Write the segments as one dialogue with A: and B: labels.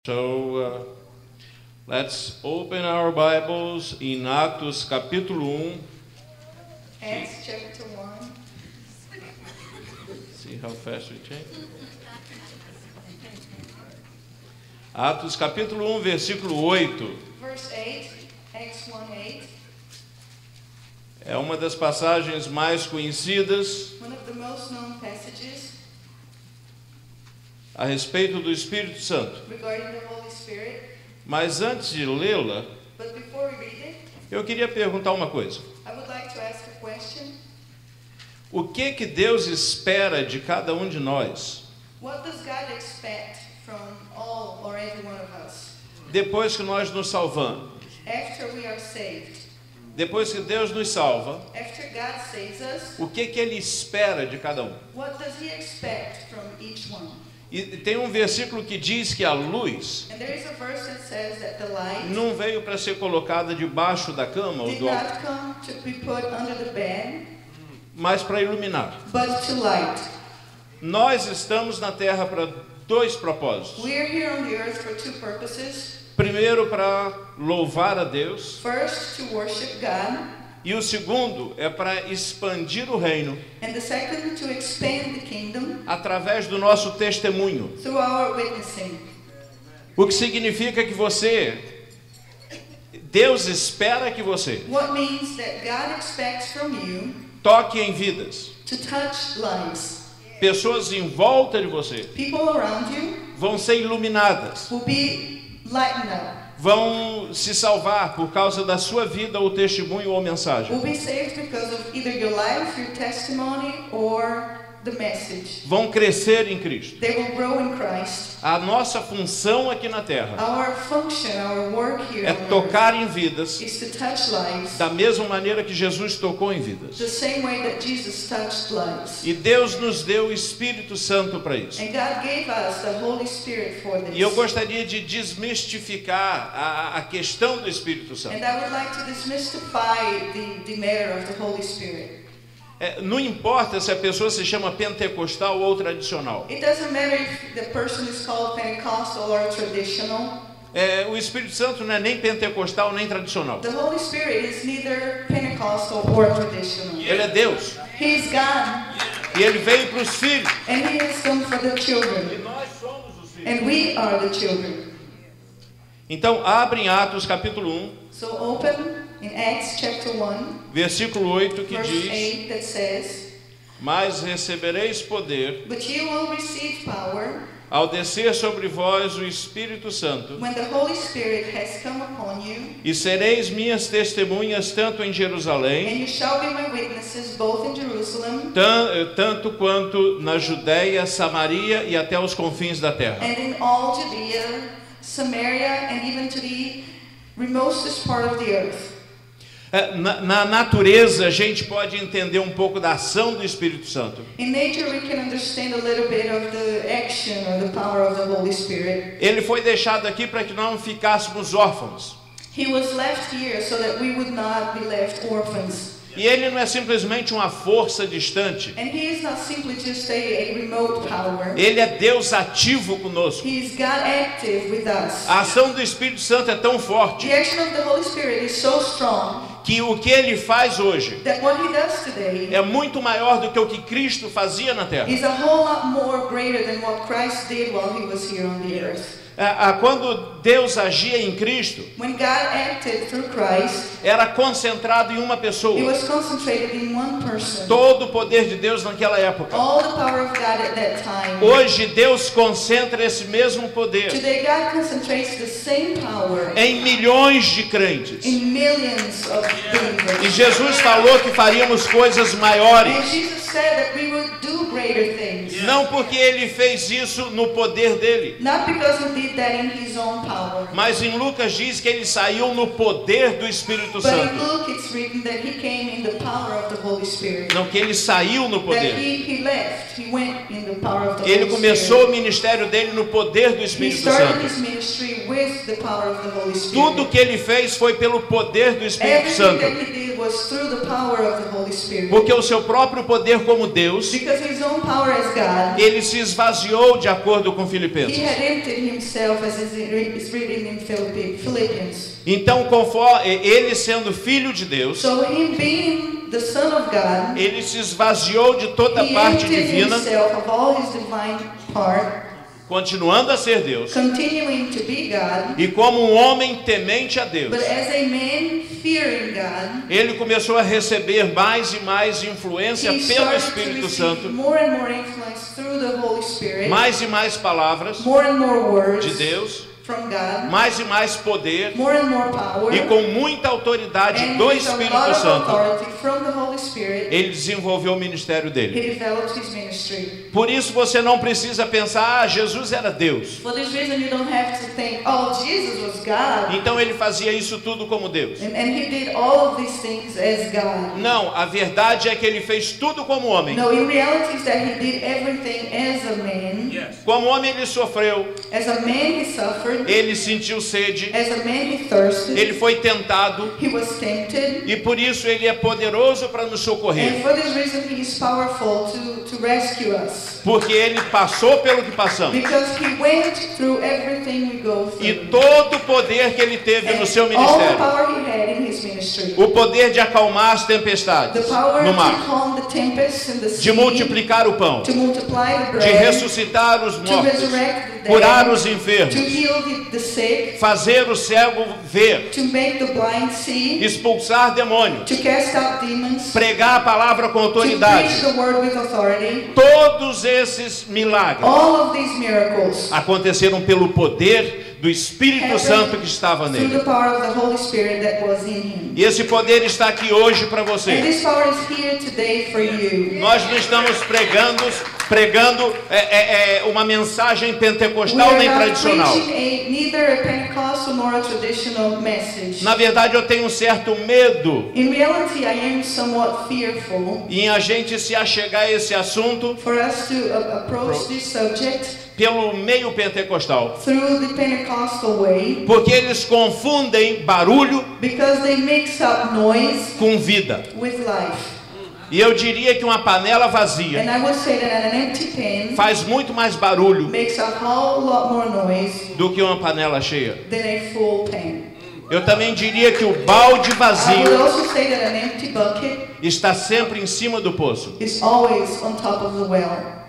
A: So let's open our Bibles in Atos capítulo 1.
B: Acts chapter 1.
A: See how fast we change? Atos capítulo 1, versículo 8.
B: Verse 8. Acts 1:8.
A: É uma das passagens mais conhecidas
B: One of the most known passages
A: a respeito do Espírito Santo.
B: regarding the Holy Spirit.
A: Mas antes de lê-la,
B: But before we read it,
A: eu queria perguntar uma coisa.
B: I would like to ask a question.
A: O que Deus espera de cada um de nós
B: What does God expect from all or every one of us
A: depois que nós nos salvamos?
B: after we are saved?
A: Depois que Deus nos salva,
B: After God saves us,
A: o que Ele espera de cada um?
B: what does He expect from each one?
A: E tem um versículo que diz que a luz
B: And there is a verse that says that the light
A: não veio para ser colocada debaixo da cama, ou
B: did
A: do,
B: not come to be put under the bed,
A: mas para iluminar.
B: but to light.
A: Nós estamos na terra para dois propósitos.
B: We are here on the earth for two purposes.
A: Primeiro, para louvar a Deus,
B: First, to worship God,
A: e o segundo é para expandir o reino
B: and the second, to expand the kingdom
A: através do nosso testemunho.
B: through our witnessing.
A: O que significa que Deus espera que você
B: What means that God expects from you
A: toque em vidas.
B: to touch lives.
A: Pessoas em volta de você
B: People around you
A: vão ser iluminadas,
B: will be lightened up,
A: vão se salvar por causa da sua vida, ou testemunho, ou mensagem.
B: will be saved because of either your life, your testimony, or the message.
A: Vão crescer em Cristo.
B: They will grow in Christ.
A: A nossa função aqui na terra
B: Our function, our work here
A: é
B: on earth
A: tocar em vidas
B: is to touch lives
A: da mesma maneira que Jesus tocou em vidas.
B: the same way that Jesus touched lives.
A: E Deus nos deu o Espírito Santo para isso.
B: And God gave us the Holy Spirit for this.
A: E eu gostaria de desmistificar a questão do Espírito Santo.
B: And I would like to demystify the matter of the Holy Spirit.
A: Não importa se a pessoa se chama pentecostal ou tradicional.
B: It doesn't matter if the person is called Pentecostal or traditional.
A: O Espírito Santo não é nem pentecostal nem tradicional.
B: The Holy Spirit is neither Pentecostal or traditional.
A: Ele é Deus.
B: He is God,
A: E Ele veio para os filhos.
B: and He has come for the
A: E
B: children,
A: nós somos os filhos.
B: and we are the children.
A: Então, abre em Atos capítulo 1,
B: So open in Acts chapter 1,
A: versículo 8, que
B: verse
A: diz:
B: 8, that says,
A: Mas recebereis poder
B: "But you will receive power
A: ao descer sobre vós o Espírito Santo,
B: when the Holy Spirit has come upon you,
A: e sereis minhas testemunhas tanto em Jerusalém,
B: and you shall be my witnesses both in Jerusalem
A: tanto quanto na Judéia, Samaria e até os confins da terra."
B: and in all Judea, Samaria, and even to the remotest part of the earth."
A: Na natureza, a gente pode entender um pouco da ação do Espírito Santo.
B: In nature, we can understand a little bit of the action or the power of the Holy Spirit.
A: Ele foi deixado aqui para que não ficássemos órfãos.
B: He was left here so that we would not be left orphans.
A: E ele não é simplesmente uma força distante.
B: And He is not simply just a remote power.
A: Ele é Deus ativo conosco.
B: He is God active with us.
A: A ação do Espírito Santo é tão forte
B: The action of the Holy Spirit is so strong
A: que o que ele faz hoje
B: that what He does today
A: é muito maior do que o que Cristo fazia na terra.
B: is a whole lot more greater than what Christ did while He was here on the earth.
A: Quando Deus agia em Cristo,
B: When God acted through Christ,
A: era concentrado em uma
B: He
A: pessoa.
B: was concentrated in one person.
A: Todo o poder de Deus naquela época.
B: All the power of God at that time.
A: Hoje Deus concentra esse mesmo poder
B: Today God concentrates the same power
A: em milhões de crentes.
B: in millions of believers.
A: E Jesus falou que faríamos coisas
B: And
A: maiores.
B: Jesus said that we would do greater things.
A: Não porque ele fez isso no poder dele,
B: Not because He did that in His own power.
A: mas em Lucas diz que ele saiu no poder do Espírito
B: But in
A: Santo.
B: Luke it's written that He came in the power of the Holy Spirit.
A: Não que ele saiu no
B: That
A: poder.
B: he left, He went in the power of the
A: Ele
B: Holy
A: começou o
B: Spirit.
A: ministério dele no poder do
B: He
A: Espírito
B: started
A: Santo.
B: His ministry with the power of the Holy Spirit.
A: Tudo que ele fez foi pelo poder do Espírito
B: Everything
A: Santo.
B: that He did was through the power of the Holy Spirit.
A: Porque o seu próprio poder como Deus,
B: Because his own power as God,
A: ele se esvaziou de acordo com
B: he
A: Filipenses.
B: had emptied himself, as is written in Philippians.
A: Então, conforme ele sendo filho de Deus,
B: So him being the Son of God,
A: ele se esvaziou de toda a
B: he
A: parte
B: emptied
A: divina,
B: himself of all his divine part,
A: continuando a ser Deus,
B: continuing to be God,
A: e como um homem temente a Deus,
B: but as a man fearing God,
A: ele começou a receber mais e mais influência
B: he
A: pelo
B: started to
A: Espírito
B: receive
A: Santo,
B: more and more influence through the Holy Spirit,
A: mais e mais palavras
B: more and more words
A: de Deus,
B: from God,
A: mais e mais poder,
B: more and more power,
A: e com muita autoridade
B: and
A: do
B: with a
A: Espírito
B: lot of
A: Santo,
B: authority from the Holy Spirit,
A: ele desenvolveu o ministério
B: he
A: dele.
B: developed his ministry.
A: Por isso você não precisa pensar, Jesus era Deus,
B: For this reason, you don't have to think, oh, Jesus was God,
A: então ele fazia isso tudo como Deus.
B: and he did all of these things as God.
A: Não, a verdade é que ele fez tudo como homem.
B: No, in reality, is that he did everything as a man.
A: Como homem ele sofreu,
B: As a man, he suffered.
A: ele sentiu sede,
B: As a man, he thirsted.
A: ele foi tentado,
B: He was tempted.
A: e por isso ele é poderoso para nos socorrer.
B: And for this reason, he is powerful to rescue us.
A: Porque ele passou pelo que passamos.
B: Because he went through everything we go
A: E
B: through.
A: todo o poder que ele teve no seu
B: And all the
A: ministério,
B: power he had in his ministry.
A: o poder de acalmar as
B: The
A: tempestades
B: power
A: no
B: to
A: mar,
B: calm the tempest in the sea.
A: de multiplicar o pão,
B: To multiply the
A: de
B: bread.
A: ressuscitar os
B: To
A: mortos,
B: resurrect the
A: curar
B: dead.
A: os
B: To
A: enfermos,
B: heal the sick.
A: fazer o cego ver,
B: To make the blind see.
A: expulsar demônios,
B: To cast out demons.
A: pregar a palavra com
B: To preach
A: autoridade.
B: the word with authority.
A: Todos esses milagres
B: All of these miracles
A: aconteceram pelo poder do Espírito Santo que estava
B: through
A: nele.
B: the power of the Holy Spirit that was in him.
A: E esse poder está aqui hoje para
B: And
A: você.
B: this power is here today for you.
A: Nós não estamos pregando uma mensagem
B: We
A: pentecostal
B: are
A: nem
B: not
A: tradicional.
B: preaching neither a Pentecostal nor a traditional message.
A: Na verdade, eu tenho um certo medo
B: In reality, I am somewhat fearful
A: em a gente se achegar a esse assunto
B: for us to approach this subject
A: pelo meio pentecostal.
B: through the Pentecostal way,
A: Porque eles confundem barulho
B: because they mix up noise
A: com vida.
B: with life.
A: E eu diria que uma panela vazia
B: And I would say that an empty pan
A: faz muito mais barulho
B: makes a whole lot more noise
A: do que uma panela cheia.
B: than a full pan.
A: Eu também diria que o balde
B: I would
A: vazio
B: also say that an empty bucket
A: está sempre em cima do poço.
B: is always on top of the well.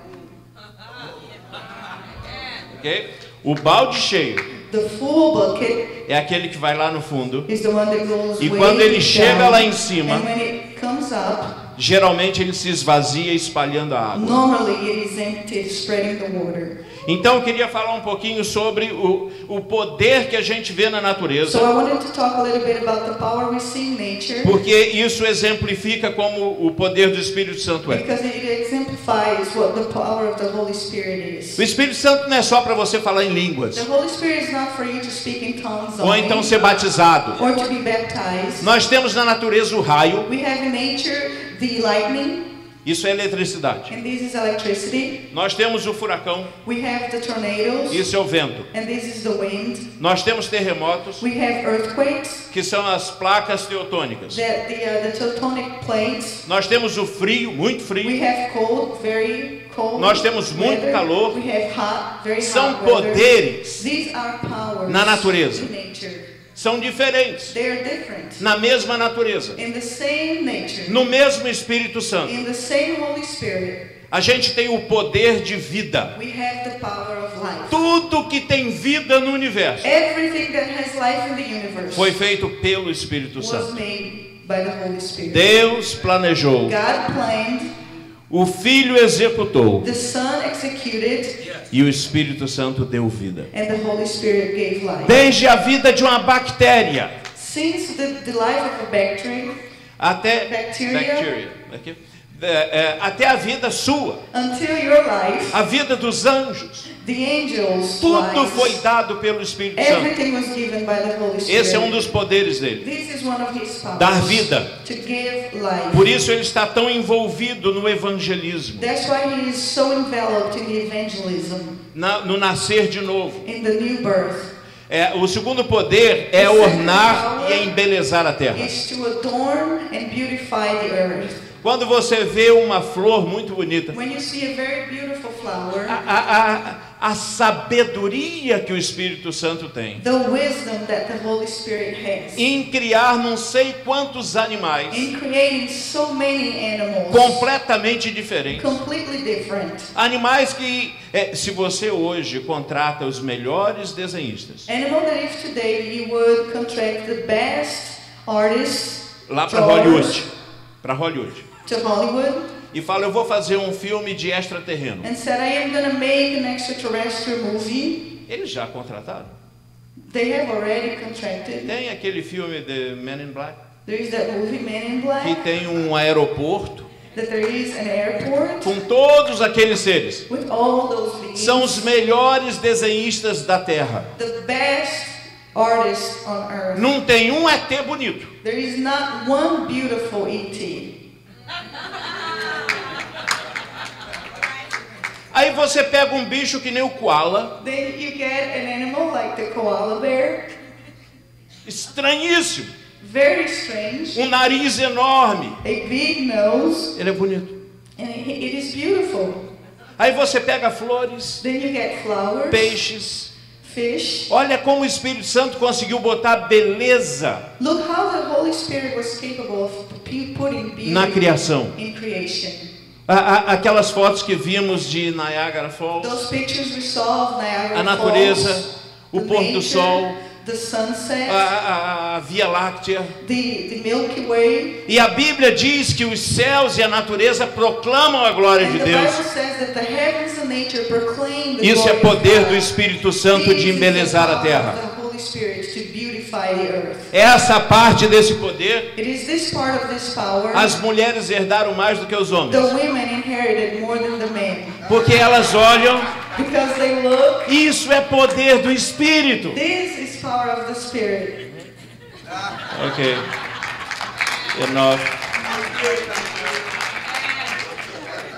A: Ok? O balde cheio
B: The full bucket
A: é aquele que vai lá no fundo.
B: is the one that goes
A: E
B: way
A: quando ele
B: down.
A: chega lá em cima,
B: And when it comes up,
A: geralmente ele se esvazia espalhando a água.
B: normally it is empty, spreading the water.
A: Então eu queria falar um pouquinho sobre o poder que a gente vê na
B: So
A: natureza,
B: I wanted to talk a little bit about the power we see in nature,
A: porque isso exemplifica como o poder do Espírito Santo é.
B: because it exemplifies what the power of the Holy Spirit is.
A: O Espírito Santo não é só para você falar em línguas,
B: The Holy Spirit is not for you to speak in tongues
A: ou
B: only,
A: então ser batizado.
B: or to be baptized.
A: Nós temos na natureza o raio,
B: We have in nature the lightning,
A: isso é eletricidade.
B: and this is electricity.
A: Nós temos o furacão,
B: We have the tornadoes,
A: isso é o vento.
B: and this is the wind.
A: Nós temos terremotos,
B: We have earthquakes,
A: que são as placas teutônicas.
B: that the tectonic plates.
A: Nós temos o frio, muito
B: We
A: frio.
B: have cold, very cold.
A: Nós temos muito
B: weather.
A: calor.
B: We have hot, very
A: São
B: hot weather.
A: poderes,
B: These are powers
A: na natureza.
B: in nature.
A: são diferentes,
B: They are different.
A: na mesma natureza,
B: In the same nature.
A: no mesmo Espírito Santo.
B: In the same Holy Spirit.
A: A gente tem o poder de vida.
B: We have the power of life.
A: Tudo que tem vida no universo
B: Everything that has life in the universe
A: foi feito pelo Espírito
B: was
A: Santo.
B: made by the Holy Spirit.
A: Deus planejou,
B: God planned,
A: o Filho executou
B: the Son executed,
A: e o Espírito Santo deu vida.
B: and the Holy Spirit gave life.
A: Desde a vida de uma bactéria
B: Since the life of a bacteria
A: até
B: Bacteria.
A: aqui. Até a vida sua,
B: until your life,
A: a vida dos anjos,
B: the angels'
A: tudo
B: lives,
A: foi dado pelo Espírito Santo.
B: everything was given by the Holy Spirit.
A: Esse é um dos poderes dele,
B: This is one of his powers.
A: dar vida.
B: To give life.
A: Por isso ele está tão envolvido no evangelismo,
B: That's why he is so enveloped in the evangelism,
A: no nascer de novo.
B: in the new birth.
A: O segundo poder é ornar e embelezar a terra.
B: is to adorn and beautify the earth.
A: Quando você vê uma flor muito bonita,
B: When you see a very beautiful flower,
A: a sabedoria que o Espírito Santo tem
B: the wisdom that the Holy Spirit has
A: em criar não sei quantos animais
B: in creating so many animals,
A: completamente diferentes.
B: completely different.
A: Animais que, se você hoje contrata os melhores desenhistas
B: Animal that if today you would contract the best artists,
A: lá para
B: drawers,
A: Hollywood,
B: to Hollywood,
A: e fala, eu vou fazer um filme de extraterreno,
B: and said, I am gonna make an extraterrestrial movie,
A: eles já contrataram.
B: they have already contracted.
A: Tem aquele filme de Men in Black,
B: There is that movie Man in
A: que
B: Black,
A: tem um aeroporto
B: that there is an airport
A: com todos aqueles seres.
B: with all those beings,
A: São os melhores desenhistas da Terra.
B: the best artists on earth.
A: Não tem um ET bonito.
B: There is not one beautiful ET.
A: Aí você pega um bicho que nem o koala,
B: Then you get an animal like the koala bear,
A: estranhíssimo,
B: very strange,
A: um nariz enorme,
B: a big nose,
A: ele é bonito.
B: and it is beautiful.
A: Aí você pega flores,
B: Then you get flowers,
A: peixes.
B: fish.
A: Olha como o Espírito Santo conseguiu botar beleza
B: Look how the Holy Spirit was capable of putting beauty
A: na criação.
B: in creation.
A: Aquelas fotos que vimos de Niagara Falls,
B: Those pictures we saw of Niagara
A: a natureza,
B: Falls,
A: o
B: the
A: pôr do
B: nature,
A: sol,
B: the sunset,
A: a Via Láctea.
B: the Milky Way.
A: E a Bíblia diz que os céus e a natureza proclamam a glória
B: And
A: de
B: the
A: Deus.
B: Bible says that the heavens and nature proclaim the
A: Isso é
B: glory of
A: poder
B: God.
A: do Espírito Santo
B: This
A: de
B: is the
A: embelezar a
B: power
A: terra.
B: of the Holy Spirit to beautify the earth.
A: Essa parte desse poder,
B: It is this part of this power
A: as mulheres herdaram mais do que os homens.
B: the women inherited more than the men.
A: Porque elas olham,
B: Because they look,
A: isso é poder do Espírito.
B: this is power of the Spirit.
A: Ok. Enough.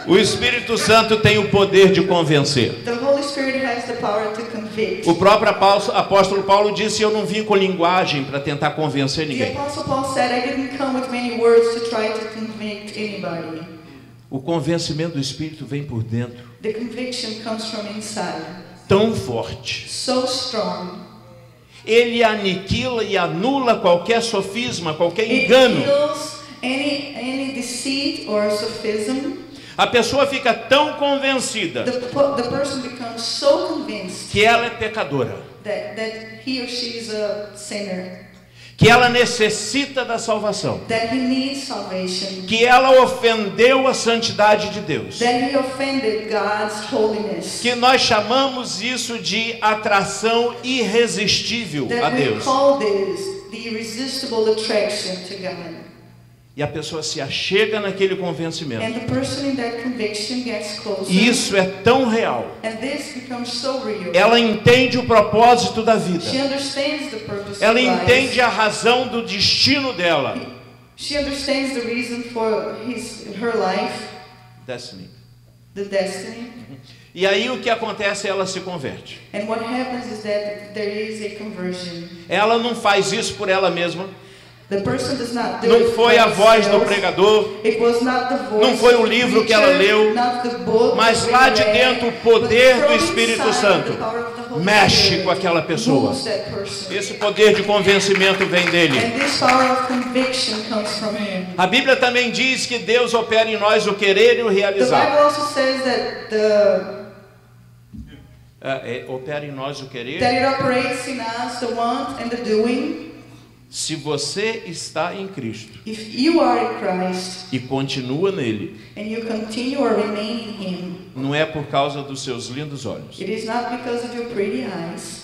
A: O Espírito Santo tem o poder de convencer.
B: The Holy Spirit has the power to convict.
A: O próprio apóstolo Paulo disse, eu não vim com linguagem para tentar convencer
B: The
A: ninguém.
B: Apostle Paul said, I didn't come with many words to try to convict anybody.
A: O convencimento do Espírito vem por dentro,
B: The conviction comes from inside.
A: tão forte.
B: So strong.
A: Ele aniquila e anula qualquer sofisma, qualquer
B: It
A: engano.
B: kills any deceit or sophism.
A: A pessoa fica tão convencida
B: The person becomes so convinced
A: que ela é pecadora,
B: that he or she is a sinner,
A: que ela necessita da salvação,
B: that he needs salvation,
A: que ela ofendeu a santidade de Deus,
B: that he offended God's holiness,
A: que nós chamamos isso de atração irresistível a
B: that we
A: Deus.
B: call this the irresistible attraction to God.
A: E a pessoa se achega naquele convencimento.
B: And the person in that conviction gets closer.
A: E isso é tão real.
B: And this becomes so real.
A: Ela entende o propósito da vida.
B: She understands the purpose
A: Ela
B: of life.
A: entende a razão do destino dela.
B: She understands the reason for her life,
A: Destiny.
B: the destiny.
A: E aí o que acontece? Ela se converte.
B: And what happens is that there is a conversion.
A: Ela não faz isso por ela mesma.
B: The person does not do
A: Não
B: it
A: foi
B: by
A: a voz do
B: themselves.
A: pregador.
B: It was not the voice
A: Não foi o
B: of the
A: livro que
B: preacher,
A: ela leu.
B: not the book
A: Mas
B: that
A: lá
B: we
A: de
B: read,
A: dentro o
B: but
A: poder do
B: from
A: Espírito
B: inside,
A: Santo
B: the power of the Holy
A: mexe
B: Spirit
A: com aquela pessoa.
B: moves that person.
A: Esse poder de convencimento vem dele.
B: And this power of conviction comes from him.
A: A Bíblia também diz que Deus opera em nós o querer e o
B: The Bible
A: realizar.
B: also says that
A: Opera em nós o querer.
B: that it operates in us the want and the doing.
A: Se você está em Cristo
B: If you are in Christ
A: e continua nele,
B: and you continue or remain in Him,
A: não é por causa dos seus lindos olhos.
B: it is not because of your pretty eyes.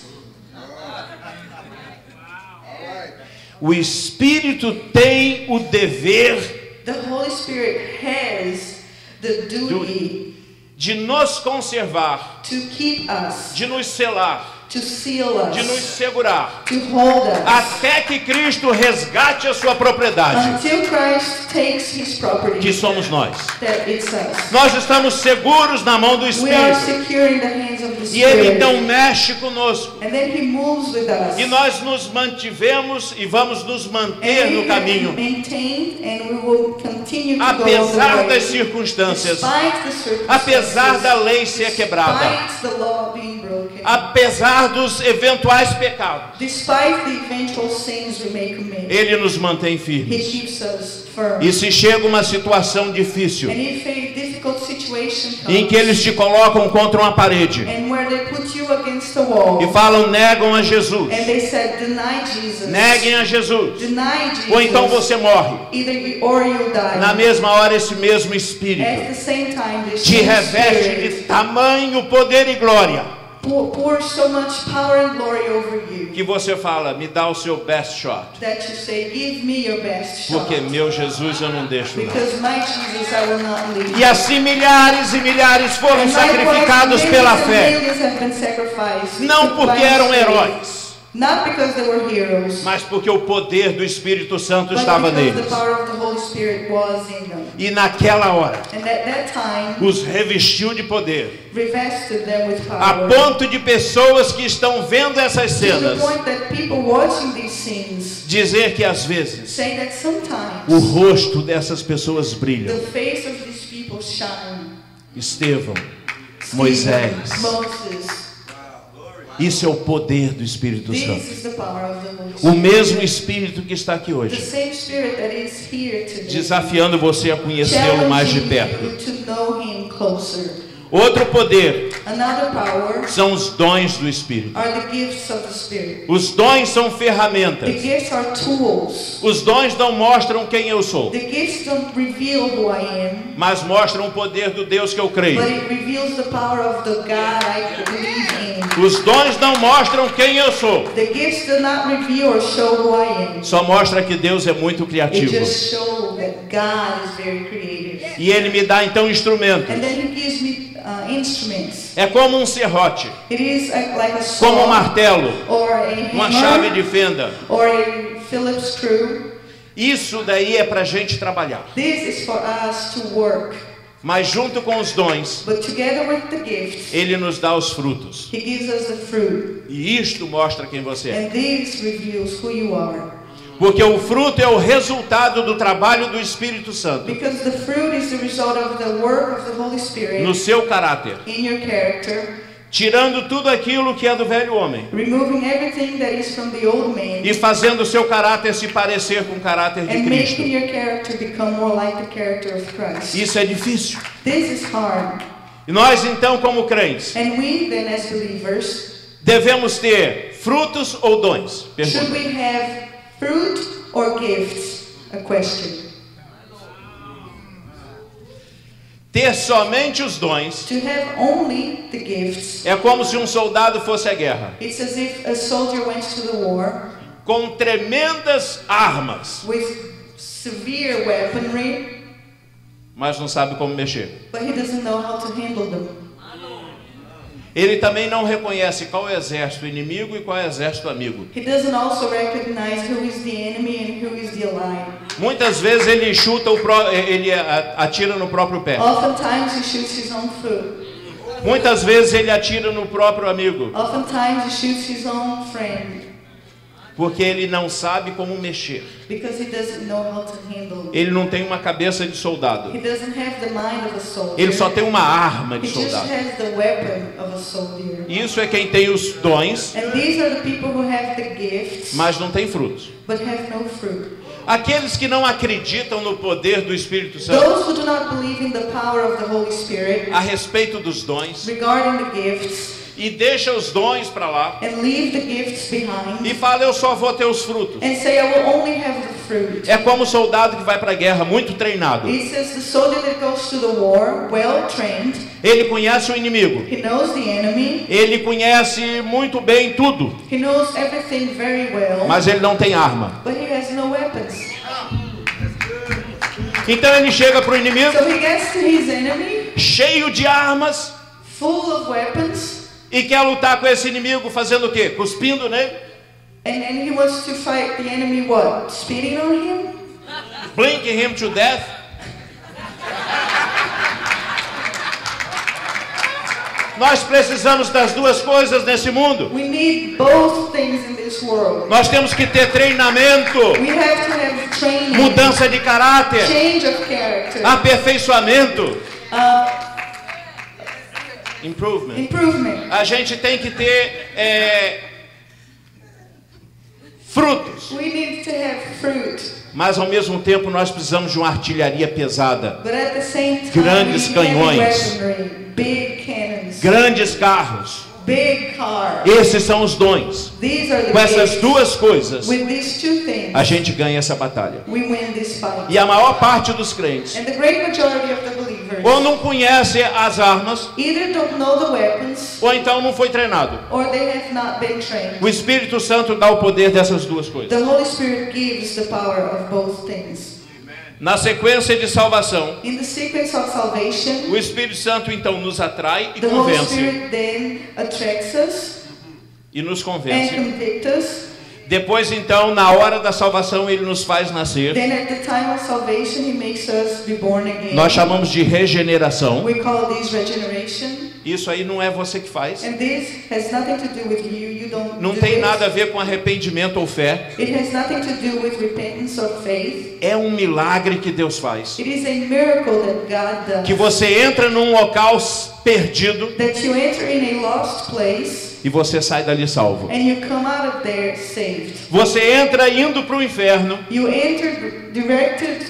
A: O Espírito tem o dever
B: The Holy Spirit has the duty
A: de nos conservar,
B: to keep us,
A: de nos selar,
B: to seal
A: de nos
B: us,
A: segurar,
B: to hold us,
A: até que Cristo resgate a sua propriedade,
B: until Christ takes his property,
A: que somos nós.
B: that it's us.
A: Nós estamos seguros na mão do
B: We are
A: Espírito.
B: secure in the hands of the
A: E Ele
B: Spirit.
A: então mexe conosco.
B: And then he moves with us.
A: E nós nos mantivemos e vamos nos manter
B: And
A: no
B: we
A: caminho,
B: have maintained and we will continue to go
A: apesar
B: on the
A: das
B: way.
A: circunstâncias,
B: Despite the circumstances,
A: apesar da lei ser quebrada,
B: despite the law being broken,
A: apesar dos eventuais pecados,
B: despite the eventual sins we may commit,
A: Ele nos mantém
B: he
A: firmes.
B: keeps us firm.
A: E se chega uma situação difícil,
B: And if a difficult situation
A: em que
B: comes,
A: eles te colocam contra uma parede
B: and where they put you against a wall,
A: e falam, negam a Jesus,
B: and they said, deny Jesus,
A: neguem a Jesus,
B: deny Jesus,
A: ou então você morre.
B: or you'll die.
A: Na mesma hora, esse mesmo Espírito
B: At the same time, this
A: te
B: same
A: reveste
B: Spirit
A: de tamanho poder e glória,
B: pour so much power and glory over you
A: que você fala, me dá o seu best shot,
B: that you say, give me your best shot,
A: porque meu Jesus eu não deixo não.
B: because my Jesus I will not leave.
A: E assim milhares e milhares foram
B: And likewise,
A: sacrificados
B: millions
A: pela
B: and
A: fé,
B: millions have been sacrificed,
A: não porque
B: by
A: eram
B: faith.
A: heróis,
B: Not because they were heroes,
A: mas porque o poder do Espírito Santo
B: but
A: estava
B: because
A: neles.
B: the power of the Holy Spirit was in them.
A: E naquela hora,
B: And at that time,
A: os revestiu de poder,
B: revested them with
A: a
B: power.
A: ponto de pessoas que estão vendo essas
B: To the
A: cenas
B: point that people watching these scenes
A: dizer que às vezes
B: say that sometimes
A: o rosto dessas pessoas brilha.
B: the face of these people shine.
A: Estevão,
B: Stephen,
A: Moisés,
B: Moses.
A: isso é o poder do Espírito
B: This
A: Santo.
B: is the power of the Holy
A: O
B: Spirit.
A: mesmo Espírito que está aqui
B: The
A: hoje,
B: same Spirit that is here today.
A: desafiando você a conhecê-lo mais de perto.
B: Challenging you to know Him closer.
A: Outro poder
B: Another power
A: são os dons do Espírito.
B: are the gifts of the Spirit.
A: Os dons são
B: The
A: ferramentas.
B: gifts are tools.
A: Os dons não mostram quem eu sou,
B: The gifts don't reveal who I am,
A: mas mostram o poder do Deus que eu creio.
B: but it reveals the power of the God I believe in.
A: Os dons não mostram quem eu sou,
B: The gifts do not reveal or show who I am.
A: só mostra que Deus é muito
B: It
A: criativo.
B: just shows that God is very creative.
A: E Ele me dá então instrumentos.
B: And then He gives me instruments.
A: É como um serrote,
B: It is like a
A: como um
B: saw
A: martelo,
B: or a
A: uma chave
B: hammer
A: de fenda.
B: or a Phillips screw.
A: Isso daí é para a gente trabalhar.
B: This is for us to work.
A: Mas junto com os dons,
B: But together with the gifts,
A: Ele nos dá os frutos.
B: He gives us the fruit.
A: E isto mostra quem você é.
B: And this reveals who you are.
A: Porque o fruto é o resultado do trabalho do Espírito Santo
B: Because the fruit is the result of the work of the Holy Spirit
A: no seu caráter,
B: in your character,
A: tirando tudo aquilo que é do velho homem
B: removing everything that is from the old man
A: e fazendo o seu caráter se parecer com o caráter de
B: and
A: Cristo.
B: making your character become more like the character of Christ.
A: Isso é difícil.
B: This is hard.
A: E nós então, como crentes,
B: And we then as believers,
A: devemos ter frutos ou dons?
B: should
A: Pergunta.
B: we have fruit or gifts? A question.
A: Ter somente os dons
B: To have only the gifts,
A: é como se um soldado fosse à guerra,
B: it's as if a soldier went to the war
A: com tremendas armas,
B: with severe weaponry,
A: mas não sabe como mexer.
B: but he doesn't know how to handle them.
A: Ele também não reconhece qual é o exército inimigo e qual é o exército amigo.
B: He doesn't also recognize who is the enemy and who is the ally.
A: Muitas vezes ele ele atira no próprio pé.
B: Oftentimes he shoots his own foot.
A: Muitas vezes ele atira no próprio amigo,
B: Oftentimes he shoots his own friend
A: porque ele não sabe como mexer.
B: because he doesn't know how to handle.
A: Ele não tem uma cabeça de soldado.
B: He doesn't have the mind of a soldier.
A: Ele só tem uma arma de
B: He just
A: soldado.
B: has the weapon of a soldier.
A: Isso é quem tem os dons,
B: And these are the people who have the gifts
A: mas não tem frutos.
B: but have no fruit.
A: Aqueles que não acreditam no poder do Espírito Santo
B: Those who do not believe in the power of the Holy Spirit
A: a respeito dos dons
B: regarding the gifts
A: e deixa os dons para lá
B: and leave the gifts behind
A: e fala, eu só vou ter os frutos.
B: and say, I will only have the fruit.
A: É como o soldado que vai para a guerra muito treinado.
B: It says the soldier that goes to the war, well trained,
A: Ele conhece o inimigo.
B: he knows the enemy,
A: Ele conhece muito bem tudo,
B: he knows everything very well,
A: mas ele não tem arma.
B: but he has no weapons.
A: Então ele chega para o inimigo
B: So he gets to his enemy,
A: cheio de armas
B: full of weapons,
A: E quer lutar com esse inimigo fazendo o quê? Cuspindo nele?
B: And he wants to fight the enemy what? Spitting on him?
A: Blinking him to death? Nós precisamos das duas coisas nesse mundo.
B: We need both things in this world.
A: Nós temos que ter treinamento,
B: We have to have training,
A: mudança de caráter,
B: change of character,
A: aperfeiçoamento, improvement.
B: improvement.
A: A gente tem que ter frutos,
B: We need to have fruit,
A: mas ao mesmo tempo nós precisamos de uma artilharia pesada,
B: but at the same time,
A: Grandes
B: we need
A: canhões.
B: weaponry, big cannons,
A: grandes carros.
B: big cars.
A: Esses são os dons.
B: These are the
A: Com essas
B: gifts.
A: duas coisas,
B: With these two things,
A: a gente ganha essa batalha.
B: we win this fight.
A: E a maior parte dos crentes
B: And the great majority of the believers
A: ou não conhece as armas,
B: either don't know the weapons
A: ou então não foi treinado.
B: or they have not been trained.
A: O Espírito Santo dá o poder dessas duas coisas.
B: The Holy Spirit gives the power of both things.
A: Na sequência de salvação,
B: In the sequence of salvation,
A: o Espírito Santo então nos atrai e
B: the Holy
A: convence.
B: Spirit then attracts us
A: E nos
B: and
A: convence.
B: convicts us.
A: Depois então, na hora da salvação, ele nos faz nascer.
B: Then at the time of salvation, He makes us be born again.
A: Nós chamamos de regeneração.
B: We call this regeneration.
A: Isso aí não é você que faz.
B: And this has nothing to do with you. You don't
A: Não
B: do
A: tem
B: it.
A: nada a ver com arrependimento ou fé.
B: It has nothing to do with repentance or faith.
A: É um milagre que Deus faz.
B: It is a miracle that God does.
A: Que você entra num local perdido
B: That you enter in a lost place
A: e você sai dali salvo.
B: and you come out of there saved.
A: Você entra indo para o inferno
B: You enter directed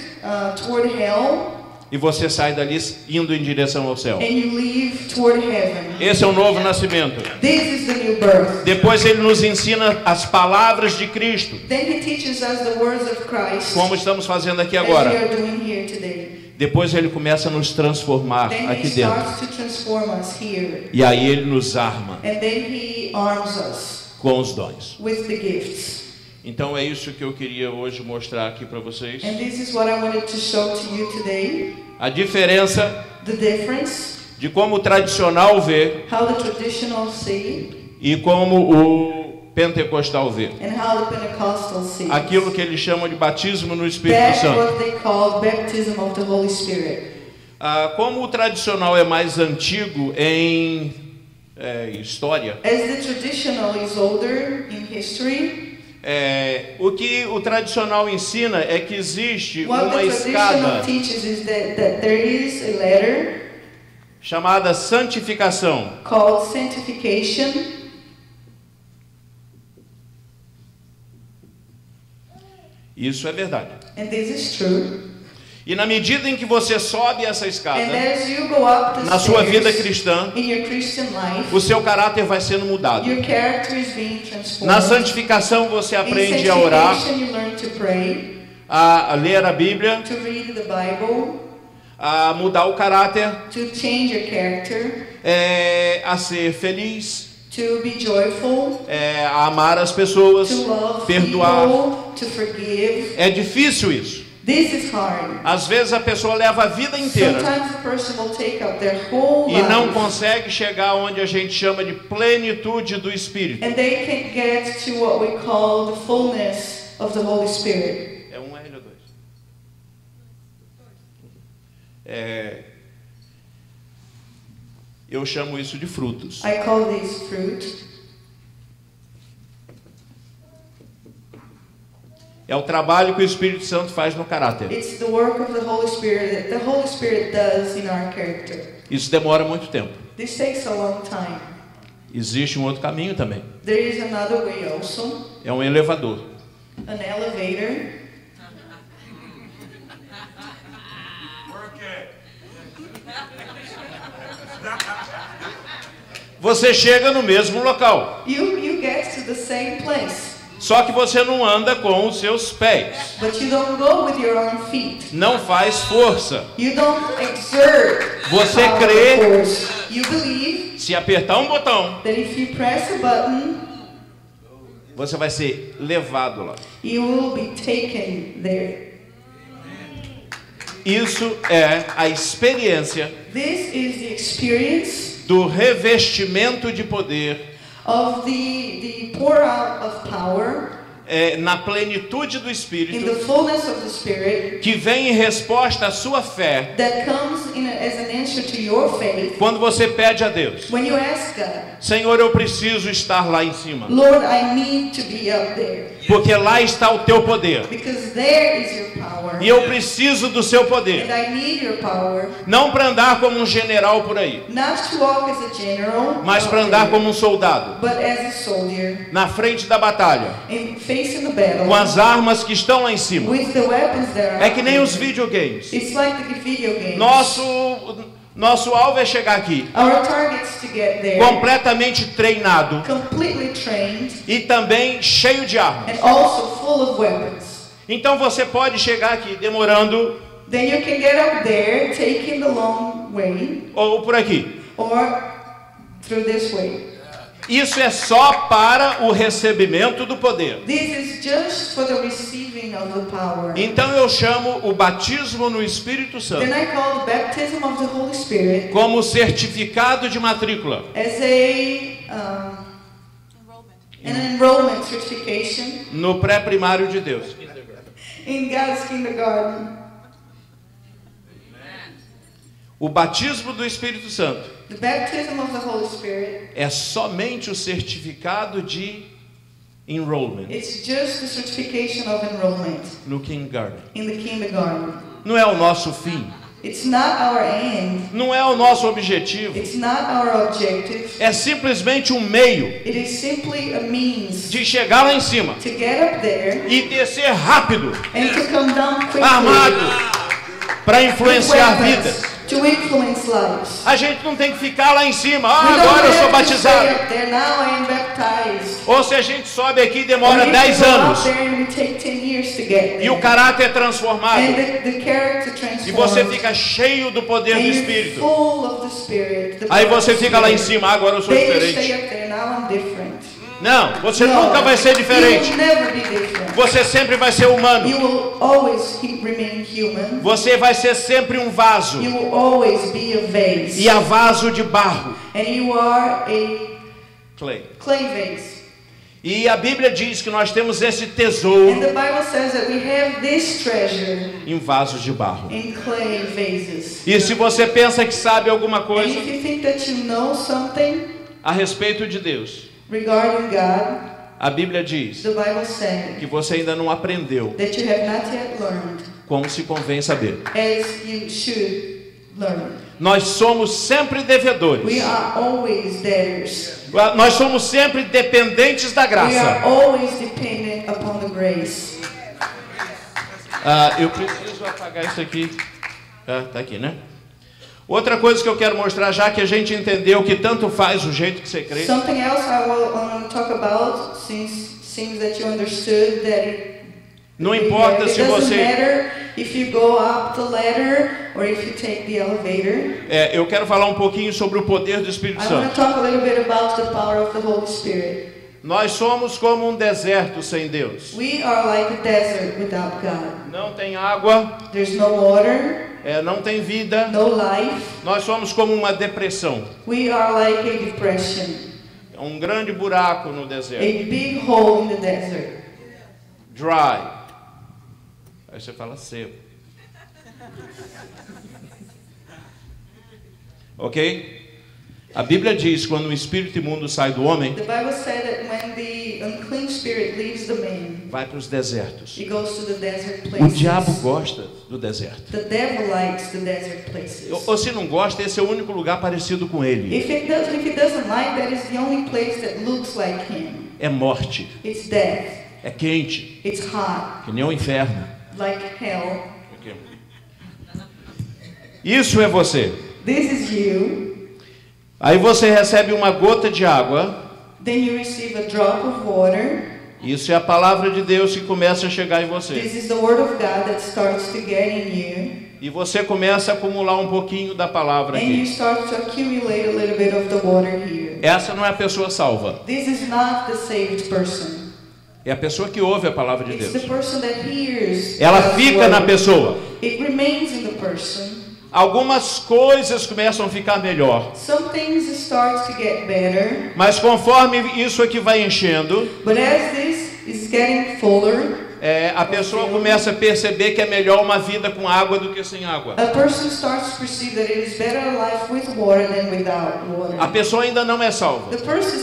B: toward hell
A: e você sai dali indo em direção ao céu.
B: and you leave toward heaven.
A: Esse é o novo nascimento.
B: This is the new birth.
A: Depois ele nos ensina as palavras de Cristo,
B: Then He teaches us the words of Christ
A: como estamos fazendo aqui
B: as we
A: agora.
B: are doing here today.
A: Depois ele começa a nos transformar
B: Then He
A: aqui dentro.
B: starts to transform us here.
A: E aí ele nos arma
B: And then He arms us
A: com os dons.
B: with the gifts.
A: Então é isso que eu queria hoje mostrar aqui para vocês.
B: And this is what I wanted to show to you today.
A: A diferença
B: The difference,
A: de como o tradicional vê
B: how the traditional see
A: e como o pentecostal vê.
B: and how the Pentecostal see.
A: Aquilo que eles chamam de batismo no Espírito
B: That's
A: Santo.
B: what they call baptism of the Holy Spirit.
A: Como o tradicional é mais antigo em história,
B: As the traditional is older in history,
A: o que o tradicional ensina é que existe
B: what
A: uma
B: the
A: escada
B: traditional teaches is that there is a ladder
A: chamada santificação.
B: called sanctification.
A: Isso é verdade.
B: And this is true.
A: E na medida em que você sobe essa
B: And
A: escada,
B: as you go up the
A: na sua vida
B: stairs
A: cristã,
B: in your Christian life,
A: o seu caráter vai sendo mudado.
B: your character is being transformed.
A: Na santificação você
B: In
A: aprende a orar,
B: sanctification, you learn to pray,
A: a ler a Bíblia,
B: to read the Bible,
A: a mudar o caráter,
B: to change your character,
A: a ser feliz,
B: to be joyful,
A: a amar as pessoas,
B: to love
A: perdoar.
B: people, to forgive.
A: É difícil isso.
B: This is hard.
A: Às vezes a pessoa leva a vida inteira
B: Sometimes a person will take up their whole
A: e não
B: life
A: consegue chegar onde a gente chama de plenitude do Espírito.
B: and they can get to what we call the fullness of the Holy Spirit.
A: É um L ou dois? Eu chamo isso de frutos.
B: I call this fruit.
A: É o trabalho que o Espírito Santo faz no caráter.
B: It's the work of the Holy Spirit that the Holy Spirit does in our character.
A: Isso demora muito tempo.
B: This takes a long time.
A: Existe um outro caminho também.
B: There is another way also,
A: É um elevador.
B: an elevator.
A: Você chega no mesmo local,
B: You get to the same place,
A: só que você não anda com os seus pés.
B: but you don't go with your own feet.
A: Não faz força.
B: You don't exert
A: Você
B: power
A: crê.
B: or force. You believe
A: Se apertar um botão,
B: that if you press a button,
A: você vai ser levado lá.
B: you will be taken there.
A: Isso é a experiência
B: This is the experience
A: do revestimento de poder,
B: of the pour out of power
A: na plenitude do
B: in
A: Espírito,
B: the fullness of the Spirit
A: que vem em resposta à sua fé,
B: that comes as an answer to your faith.
A: quando você pede a Deus:
B: When you ask God,
A: Senhor, eu preciso estar lá em cima,
B: Lord, I need to be up there,
A: porque lá está o teu poder,
B: because there is your power,
A: e eu preciso do seu poder,
B: and I need your power,
A: não para andar como um general por aí,
B: not to walk as a general,
A: mas para andar como um soldado,
B: but as a soldier,
A: na frente da batalha,
B: in facing the battle,
A: com as armas que estão lá em cima.
B: with the weapons that are
A: É que nem
B: out
A: os
B: there.
A: videogames.
B: It's like the video games.
A: Nosso alvo é chegar aqui
B: Our target's to get there,
A: completamente treinado
B: completely trained,
A: e também cheio de armas.
B: and also full of weapons.
A: Então você pode chegar aqui demorando,
B: Then you can get up there, taking the long way,
A: ou por aqui.
B: or through this way.
A: Isso é só para o recebimento do poder.
B: This is just for the receiving of the power.
A: Então eu chamo o batismo no Espírito Santo
B: Then I call the baptism of the Holy Spirit
A: como certificado de matrícula.
B: as an enrollment certification
A: No pré-primário de Deus.
B: in God's kindergarten.
A: O batismo do Espírito Santo
B: The baptism of the Holy Spirit,
A: é somente o certificado de enrollment
B: it's just the certification of enrollment
A: no kindergarten.
B: in the kindergarten.
A: Não é o nosso fim,
B: It's not our end.
A: não é o nosso objetivo.
B: It's not our objective.
A: É simplesmente um meio
B: It is simply a means
A: de chegar lá em cima
B: to get up there
A: e descer rápido,
B: and to come down quickly
A: armado, para
B: with
A: influenciar
B: weapons
A: vidas.
B: to influence lives.
A: A gente não tem que ficar lá em cima.
B: We don't
A: Agora eu sou
B: have to stay
A: batizado.
B: up there. Now I am baptized.
A: Ou se a gente sobe aqui e
B: Or
A: demora
B: if
A: 10
B: we go
A: anos
B: up there and we take 10 years to get there.
A: e o caráter é transformado
B: And the character
A: e você
B: transforms.
A: fica cheio do poder
B: And
A: do
B: you're
A: Espírito.
B: full of the Spirit. The
A: Aí
B: power of
A: você
B: the
A: fica lá em
B: Spirit.
A: cima. Agora eu sou
B: Then you stay
A: diferente.
B: up there. Now I'm different.
A: Não, você
B: No,
A: nunca vai ser
B: You
A: diferente.
B: will never be different.
A: Você sempre vai ser humano.
B: You will always remain human.
A: Você vai ser sempre um vaso.
B: You will always be a vase.
A: E a vaso de barro.
B: And you are a
A: Clay.
B: clay vase.
A: E a Bíblia diz que nós temos esse
B: And
A: tesouro
B: the Bible says that we have this treasure
A: em vasos de barro.
B: in clay vases.
A: E se você pensa que sabe alguma
B: And
A: coisa
B: if you think that you know something
A: a respeito de Deus,
B: regarding God,
A: a Bíblia diz
B: the Bible says
A: que você ainda não aprendeu
B: that you have not yet learned
A: como se convém saber.
B: as you should learn.
A: Nós somos sempre devedores.
B: We are always debtors.
A: Nós somos sempre dependentes da
B: We are
A: graça.
B: always dependent upon the grace.
A: Eu preciso apagar isso aqui. Tá aqui, né? Outra coisa que eu quero mostrar, já que a gente entendeu que tanto faz o jeito que você crê,
B: Something else I will talk about, since seems that you understood that
A: não importa
B: it
A: se
B: doesn't
A: você...
B: matter if you go up the ladder or if you take the elevator.
A: eu quero falar um pouquinho sobre o poder do Espírito
B: I want
A: Santo.
B: to talk a little bit about the power of the Holy Spirit.
A: Nós somos como um deserto sem Deus.
B: We are like a desert without God.
A: Não tem água,
B: There's no water,
A: não tem vida.
B: no life.
A: Nós somos como uma depressão.
B: We are like a depression,
A: Um grande buraco no
B: a
A: deserto.
B: big hole in the desert.
A: Dry. Aí você fala seco. Ok? A Bíblia diz que quando o espírito imundo sai do homem,
B: The Bible said that when the unclean spirit leaves the man,
A: vai para os desertos.
B: he goes to the desert
A: O
B: places.
A: diabo gosta do deserto.
B: The devil likes the desert places.
A: Ou se não gosta, esse é o único lugar parecido com ele.
B: If he doesn't like, that is the only place that looks like him.
A: É morte,
B: It's death.
A: é quente,
B: It's hot,
A: que nem o inferno.
B: like hell.
A: Isso é você.
B: This is you.
A: Aí você recebe uma gota de água.
B: Then you receive a drop of water.
A: Isso é a palavra de Deus que começa a chegar em
B: This
A: você.
B: is the word of God that starts to get in you.
A: E você começa a acumular um pouquinho da palavra
B: And you
A: aqui.
B: start to accumulate a little bit of the water here.
A: Essa não é a pessoa salva.
B: This is not the saved person.
A: É a pessoa que ouve a palavra de
B: It's the
A: Deus.
B: person that hears
A: Ela
B: God's
A: fica
B: word.
A: na pessoa.
B: It remains in the person.
A: algumas coisas começam a ficar melhor.
B: Some things start to get better,
A: Mas conforme isso aqui vai enchendo,
B: but as this is getting fuller,
A: a pessoa começa a perceber que é melhor uma vida com água do que sem água.
B: a person starts to perceive that it is better a life with water than without water.
A: A pessoa ainda não é salva.
B: The person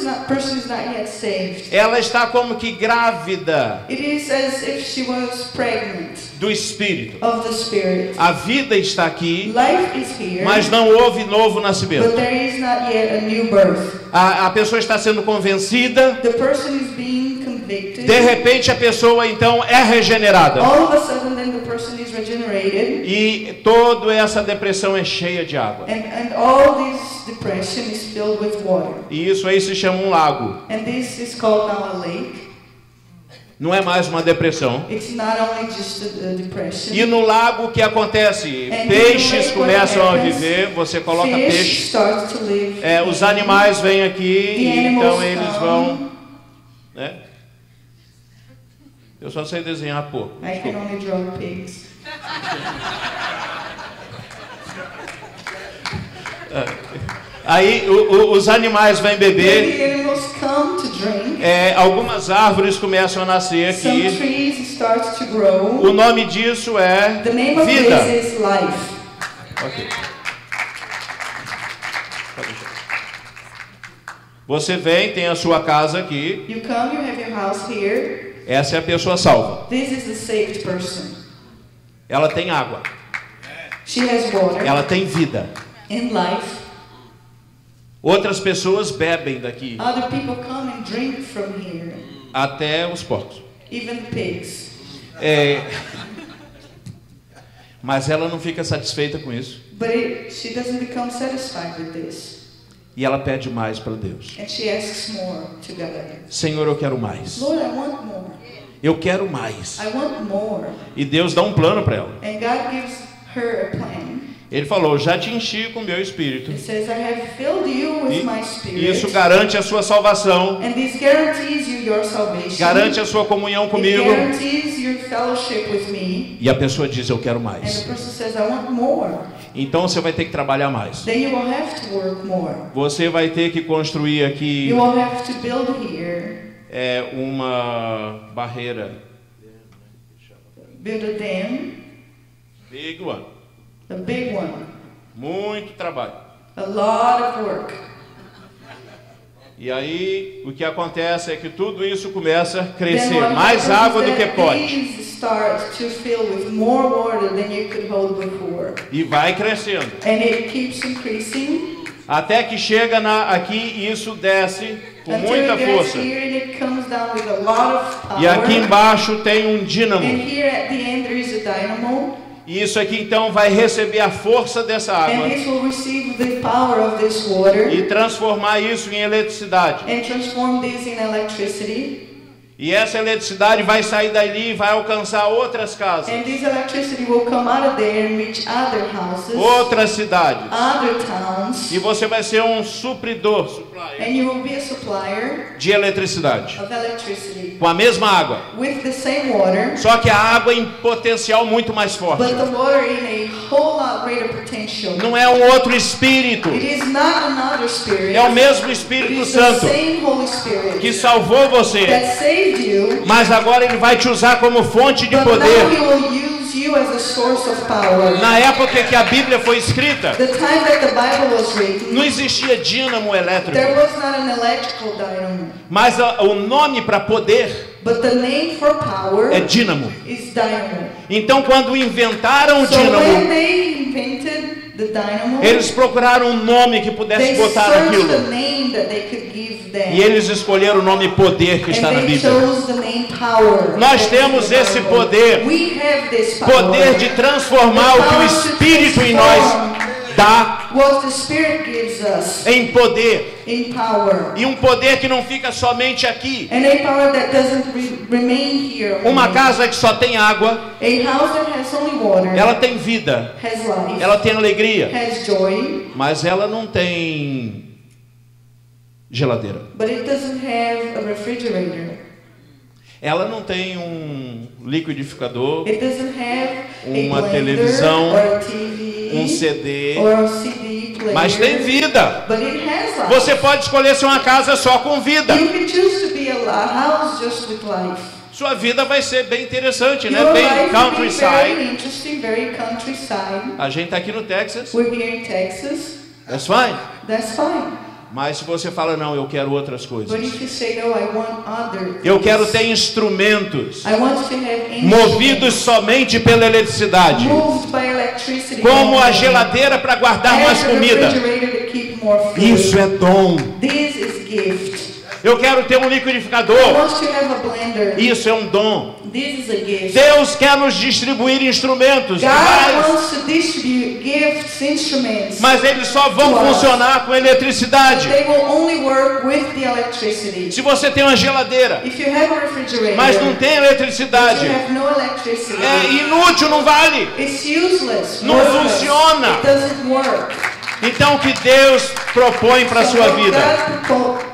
B: is not yet saved.
A: Ela está como que grávida
B: It is as if she was pregnant
A: do Espírito.
B: of the Spirit.
A: A vida está aqui,
B: Life is here,
A: mas não houve novo nascimento.
B: but there is not yet a new birth.
A: A pessoa está sendo convencida,
B: The person is being convicted.
A: de repente a pessoa então é regenerada.
B: All of a sudden, then the person is regenerated,
A: E toda essa depressão é cheia de água.
B: and all this depression is filled with water.
A: E isso aí se chama um lago.
B: And this is called now a lake.
A: Não é mais uma depressão.
B: It's not only just a depression.
A: E no lago o que acontece?
B: And
A: Peixes
B: in the lake,
A: começam a
B: what happens?
A: viver, você coloca
B: Fish
A: peixe.
B: starts to live.
A: Os animais vêm aqui
B: The
A: e
B: animals
A: então eles
B: come.
A: vão, né? Eu só sei desenhar pouco.
B: I can only draw pigs.
A: Aí os animais vêm
B: When
A: beber.
B: the animals come to drink,
A: Algumas árvores começam a nascer
B: some
A: aqui.
B: trees start to grow.
A: O nome disso é
B: The name of
A: vida.
B: this is life.
A: Ok. Pode deixar. Você vem, tem a sua casa aqui.
B: You come, you have your house here.
A: Essa é a pessoa salva.
B: This is the saved person.
A: Ela tem água.
B: She has water
A: Ela tem vida.
B: and life.
A: Outras pessoas bebem daqui,
B: Other people come and drink from here,
A: até os porcos.
B: even pigs.
A: Mas ela não fica satisfeita com isso.
B: But she doesn't become satisfied with this.
A: E ela pede mais para Deus.
B: And she asks more to God.
A: Senhor, eu quero mais.
B: Lord, I want more.
A: Eu quero mais.
B: I want more.
A: E Deus dá um plano para ela.
B: And God gives her a plan.
A: Ele falou, já te enchi com o meu espírito.
B: It says, I have filled you with my
A: E
B: spirit.
A: isso garante a sua salvação.
B: And this guarantees you your salvation.
A: Garante a sua comunhão
B: It
A: comigo.
B: guarantees your fellowship with me.
A: E a pessoa diz, eu quero
B: And
A: mais.
B: the person says, I want more.
A: Então você vai ter que trabalhar mais.
B: Then you will have to work more.
A: Você vai ter que construir aqui
B: You will have to build here.
A: uma barreira.
B: Build a dam.
A: Big one.
B: A big one.
A: Muito trabalho.
B: A lot of work.
A: E aí o que acontece é que tudo isso começa a
B: Then
A: crescer.
B: what
A: Mais
B: happens
A: água
B: is
A: do que
B: that
A: pode.
B: these start to fill with more water than you could hold before.
A: E vai crescendo.
B: And it keeps increasing
A: Até que chega aqui e isso desce com
B: until
A: muita
B: it gets
A: força.
B: here and it comes down with a lot of power.
A: E aqui embaixo tem um
B: And
A: dínamo.
B: here at the end there is a dynamo.
A: E isso aqui então vai receber a força dessa água
B: And this will receive the power of this water
A: e transformar isso em eletricidade.
B: and transform this in electricity.
A: E essa eletricidade vai sair dali e vai alcançar outras casas,
B: And this electricity will come out of there and reach other houses,
A: outras cidades.
B: other towns.
A: E você vai ser um supridor
B: And you will be a supplier
A: de eletricidade
B: of electricity
A: com a mesma água.
B: with the same water,
A: Só que a água em potencial muito mais forte.
B: but the water in a whole lot greater potential.
A: Não é um outro espírito.
B: It is not another spirit.
A: É o mesmo
B: It
A: Espírito
B: is the
A: Santo
B: same Holy Spirit
A: que salvou você.
B: that saved you,
A: Mas agora ele vai te usar como fonte de
B: but now He
A: poder.
B: will use you as a source of power.
A: Na época que a Bíblia foi escrita,
B: The time that the Bible was written,
A: não existia dínamo elétrico.
B: there was not an electrical dynamo,
A: Mas o nome para poder
B: but the name for power
A: é dínamo.
B: is dynamo.
A: Então, quando inventaram o
B: So when
A: dínamo,
B: they invented the dynamo,
A: eles procuraram um nome que
B: they
A: pudesse botar
B: searched the
A: naquilo.
B: name that they could give them.
A: E eles escolheram o nome poder que está
B: And
A: na
B: they
A: Bíblia.
B: chose the name power.
A: Nós
B: That's
A: temos
B: the
A: esse
B: Bible.
A: poder.
B: We have this power.
A: Poder de transformar o que o Espírito em nós dá
B: What the Spirit gives us
A: em poder.
B: in power.
A: E um poder que não fica somente aqui.
B: And a power that doesn't remain here.
A: Uma
B: only.
A: casa que só tem água,
B: A house that has only water
A: ela tem vida,
B: has life,
A: ela tem alegria,
B: has joy,
A: mas ela não tem geladeira.
B: but it doesn't have a refrigerator.
A: Ela não tem um liquidificador,
B: It doesn't have
A: uma
B: a blender
A: televisão,
B: or a TV
A: um CD,
B: or a CD player.
A: mas tem vida.
B: But it has life.
A: Você pode escolher ser uma casa só com vida.
B: You can choose to be a house just with life.
A: Sua vida vai ser bem interessante, né?
B: Your
A: Bem
B: life will be
A: countryside.
B: very interesting, very countryside.
A: A gente está aqui no Texas,
B: We're here in Texas.
A: that's fine.
B: That's fine.
A: Mas se você fala, não, eu quero outras coisas.
B: But if you say, no, I want other things.
A: Eu quero ter instrumentos
B: I want to have
A: movidos somente pela eletricidade.
B: moved by electricity.
A: Como a geladeira para guardar mais
B: And a
A: comida.
B: refrigerator to keep more food.
A: Isso é dom.
B: This is gift.
A: Eu quero ter um
B: I
A: liquidificador.
B: want to have a blender.
A: Isso é um dom.
B: This is a gift.
A: Deus quer nos distribuir instrumentos,
B: God
A: mas,
B: wants to distribute gifts, instruments.
A: mas eles só vão funcionar com eletricidade.
B: They will only work with the electricity.
A: Se você tem uma geladeira,
B: If you have a refrigerator,
A: mas não tem
B: but
A: eletricidade,
B: you have no electricity,
A: é inútil, não vale.
B: it's useless.
A: Não
B: worthless.
A: funciona.
B: It doesn't work.
A: Então o que Deus propõe para a
B: So
A: sua
B: what
A: vida
B: God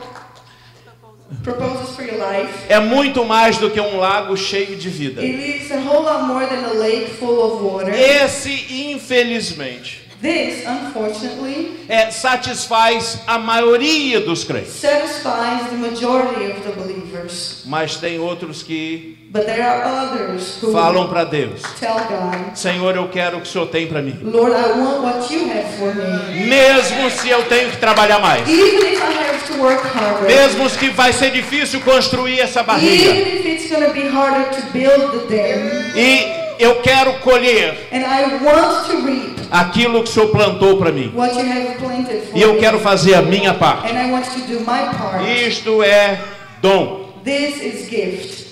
B: proposes for your life,
A: é muito mais do que um lago cheio de vida.
B: it is a whole lot more than a lake full of water.
A: Esse, infelizmente,
B: This, unfortunately,
A: satisfaz a maioria dos crentes.
B: satisfies the majority of the believers.
A: Mas tem outros que
B: But there are others who
A: falam para Deus:
B: tell God,
A: Senhor, eu quero o que o Senhor tem para mim.
B: Lord, I want what you have for me.
A: Mesmo se eu tenho que trabalhar mais.
B: Even if I have to work harder.
A: Mesmo que vai ser difícil construir essa barreira.
B: Even if it's going to be harder to build the dam.
A: E eu quero colher
B: And I want to reap
A: aquilo que o Senhor plantou para mim.
B: what you have planted for
A: E eu
B: me.
A: quero fazer a minha parte.
B: And I want to do my part.
A: Isto é dom.
B: This is gift.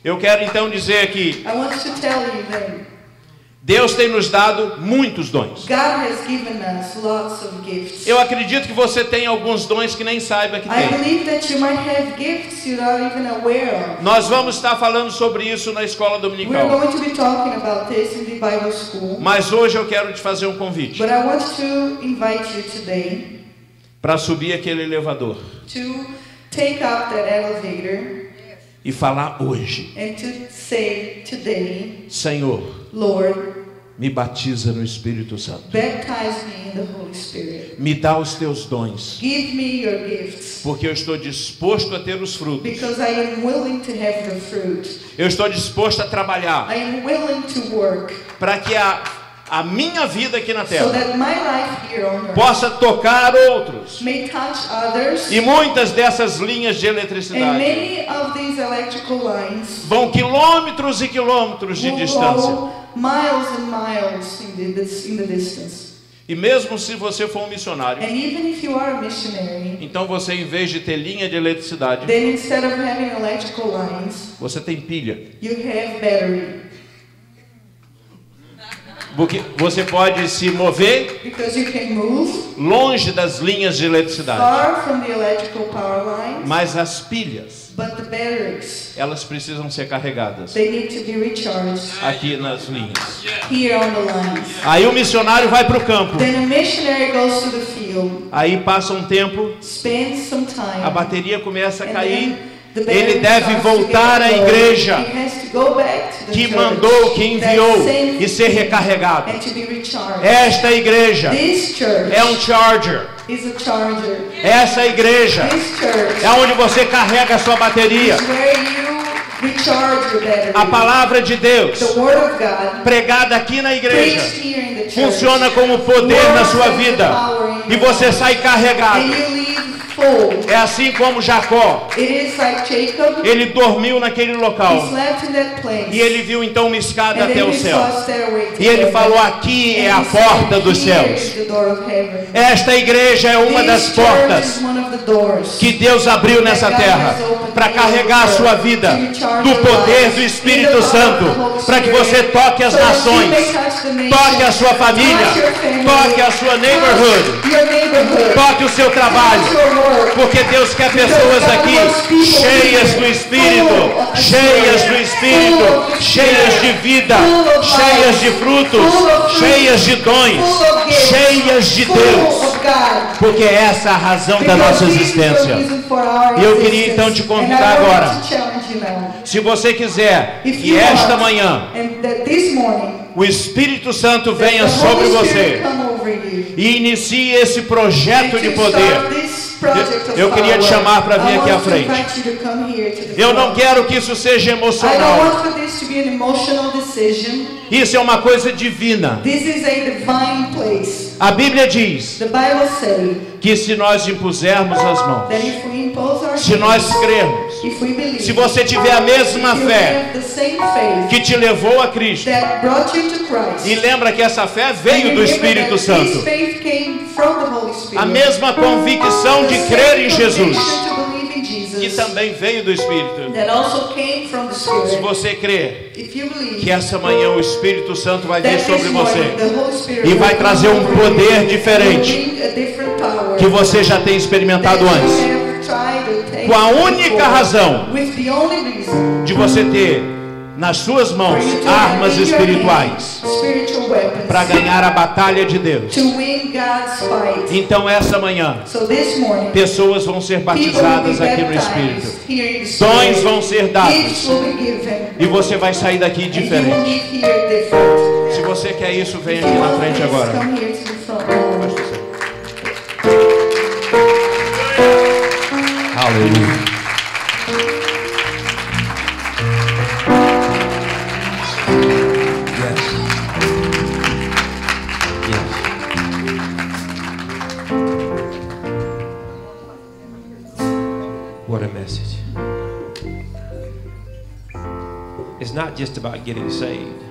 A: Eu quero então dizer aqui,
B: I want to tell you that
A: Deus tem nos dado muitos dons.
B: God has given us lots of gifts.
A: Eu acredito que você tem alguns dons que nem saiba que
B: I
A: tem.
B: believe that you might have gifts you're not even aware of.
A: Nós vamos estar falando sobre isso na escola
B: We're
A: dominical.
B: going to be talking about this in the Bible school.
A: Mas hoje eu quero te fazer um convite
B: But I want to invite you today
A: para subir aquele elevador
B: to take up that elevator
A: e falar hoje:
B: and to say today,
A: Senhor,
B: Lord,
A: me batiza no Espírito Santo.
B: baptize me in the Holy Spirit.
A: Me dá os teus dons,
B: Give me your gifts,
A: porque eu estou disposto a ter os frutos.
B: because I am willing to have the fruit.
A: Eu estou disposto a trabalhar
B: I am willing to work
A: para que a minha vida aqui na
B: so
A: terra
B: that my life here on earth
A: possa tocar outros.
B: may touch others.
A: E muitas dessas linhas de
B: And
A: eletricidade
B: many of these electrical lines
A: vão quilômetros e quilômetros de
B: will
A: distância.
B: go miles and miles in the distance.
A: E mesmo se você for um missionário,
B: And even if you are a missionary,
A: então você, em vez de ter linha de eletricidade,
B: then instead of having electrical lines,
A: você tem pilha.
B: you have battery.
A: Porque você pode se mover
B: Because you can move
A: longe das linhas de eletricidade.
B: far from the electrical power lines,
A: Mas as pilhas,
B: but the batteries,
A: elas precisam ser carregadas
B: they need to be recharged
A: aqui nas linhas.
B: here on the lines.
A: Aí o missionário vai para o campo.
B: Then a missionary goes to the field,
A: Aí passa um tempo,
B: spends some time,
A: a bateria começa a
B: and
A: cair.
B: then the battery
A: Ele deve
B: starts to
A: voltar à
B: get low.
A: igreja
B: He has to go back to the
A: que
B: church
A: mandou, que enviou,
B: that sent
A: e ser
B: him
A: recarregado.
B: and to be recharged.
A: Esta igreja
B: This church
A: é um charger.
B: is a charger.
A: Essa igreja
B: This church
A: é onde você carrega a sua bateria.
B: is where you recharge your battery.
A: A palavra de Deus,
B: The word of God
A: pregada aqui na igreja,
B: preached here in the church
A: funciona como poder na sua vida. E você sai carregado.
B: and you leave full.
A: É assim como Jacó.
B: It is like Jacob.
A: Ele dormiu naquele
B: He
A: local.
B: slept in that place.
A: E ele viu então uma escada
B: And
A: até
B: then
A: o
B: he
A: céu.
B: saw a stairway to
A: E ele
B: heaven.
A: falou: aqui é
B: And
A: a
B: he said,
A: porta dos
B: "Here
A: céus.
B: is the door of heaven."
A: Esta igreja é uma das
B: This church
A: portas
B: is one of the doors
A: que Deus abriu nessa terra para carregar a sua vida do poder do Espírito Santo, para que você toque as nações, toque a sua família, toque a sua neighborhood, toque o seu trabalho, porque Deus quer pessoas aqui cheias do Espírito, cheias do Espírito, cheias de vida, cheias de frutos, cheias de dons, cheias de Deus, porque essa é a razão da nossa existência. E eu queria então te convidar agora, se você quiser, que esta manhã o Espírito Santo venha sobre você e inicie esse projeto de poder. Eu queria te chamar para vir aqui à frente. Eu não quero que isso seja emocional. Isso é uma coisa divina. A Bíblia diz que se nós impusermos as mãos, se nós crermos, se você tiver a mesma fé que te levou a Cristo, e lembra que essa fé veio do Espírito Santo, a mesma convicção de crer em Jesus, que também veio do Espírito. Se você crer que essa manhã o Espírito Santo vai vir sobre você e vai trazer um poder diferente que você já tem experimentado antes, com a única razão de você ter nas suas mãos armas espirituais para ganhar a batalha de Deus. Então essa manhã pessoas vão ser batizadas aqui no Espírito, dons vão ser dados e você vai sair daqui diferente. Se você quer isso, vem aqui na frente agora. Aleluia.
C: What a message. It's not just about getting saved.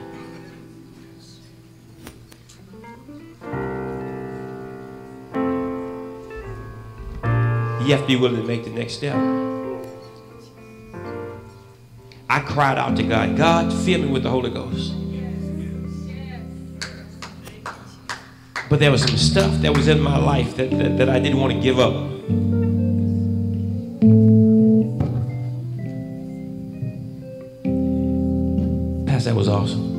C: You have to be willing to make the next step. I cried out to God, God, fill me with the Holy Ghost. But there was some stuff that was in my life that I didn't want to give up. Pastor, that was awesome.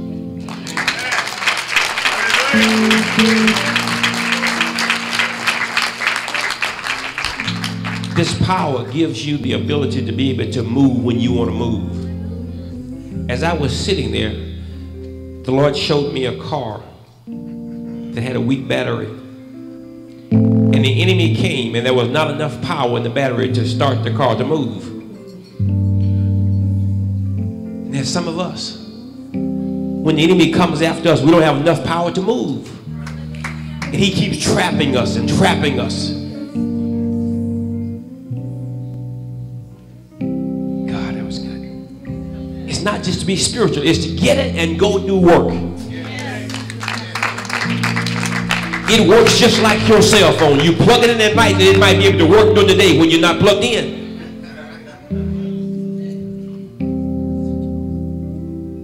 C: This power gives you the ability to be able to move when you want to move. As I was sitting there, the Lord showed me a car that had a weak battery. And the enemy came and there was not enough power in the battery to start the car to move. And there's some of us, when the enemy comes after us, we don't have enough power to move. And he keeps trapping us and trapping us. God, that was good. It's not just to be spiritual, it's to get it and go do work. It works just like your cell phone. You plug it in at night, and it might be able to work during the day when you're not plugged in.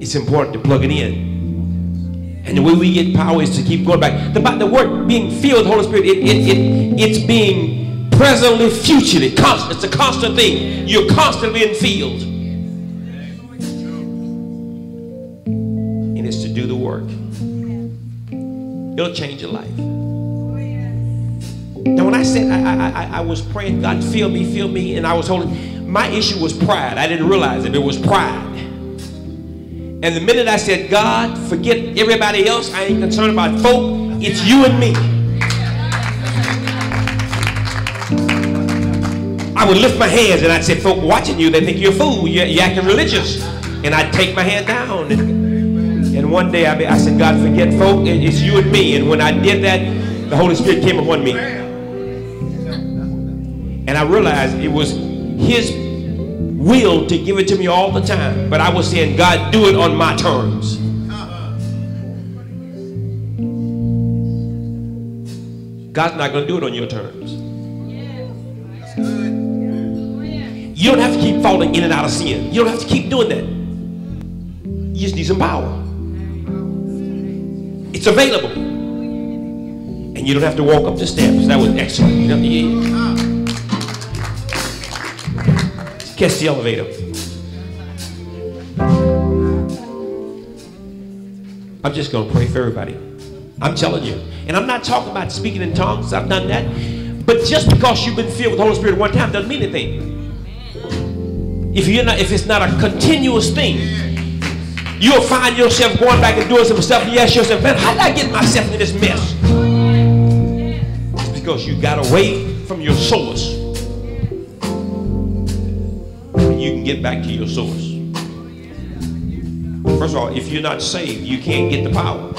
C: It's important to plug it in. And the way we get power is to keep going back. The word being filled with the Holy Spirit, it's being presently future. It's a constant thing. You're constantly being filled. And it's to do the work. It'll change your life. Now when I said I was praying, God, fill me, and I was holding, my issue was pride. I didn't realize it was pride. And the minute I said, God, forget everybody else, I ain't concerned about folk, it's you and me. I would lift my hands and I'd say, folk watching you, they think you're a fool, you're acting religious. And I'd take my hand down. And one day I said, God, forget folk, it's you and me. And when I did that, the Holy Spirit came upon me. And I realized it was His will to give it to me all the time. But I was saying, God, do it on my terms. God's not going to do it on your terms. You don't have to keep falling in and out of sin. You don't have to keep doing that. You just need some power. It's available. And you don't have to walk up the steps. That was excellent. You know, catch the elevator. I'm just going to pray for everybody. I'm telling you. And I'm not talking about speaking in tongues. I've done that. But just because you've been filled with the Holy Spirit one time doesn't mean anything. If it's not a continuous thing, you'll find yourself going back and doing some stuff, and you ask yourself, man, how did I get myself into this mess? It's because you got away from your source. You can get back to your source. First of all, if you're not saved, you can't get the power.